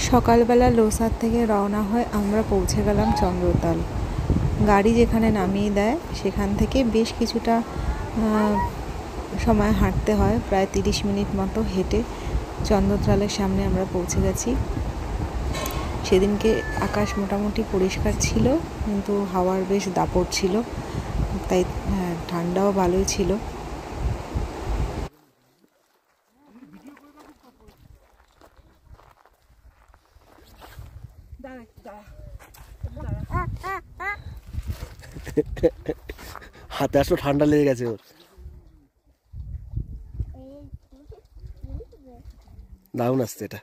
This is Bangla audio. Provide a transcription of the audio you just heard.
সকালবেলা লোসার থেকে রওনা হয়ে আমরা পৌঁছে গেলাম চন্দ্রতাল। গাড়ি যেখানে নামিয়ে দেয় সেখান থেকে বেশ কিছুটা সময় হাঁটতে হয়, প্রায় 30 মিনিট মতো হেঁটে চন্দ্রতালের সামনে আমরা পৌঁছে গেছি। সেদিনকে আকাশ মোটামুটি পরিষ্কার ছিল, কিন্তু হাওয়ার বেশ দাপট ছিল, তাই ঠান্ডাও ভালোই ছিল। হাতে আসলে ঠান্ডা লেগে গেছে ওর। দারুণ আসছে এটা।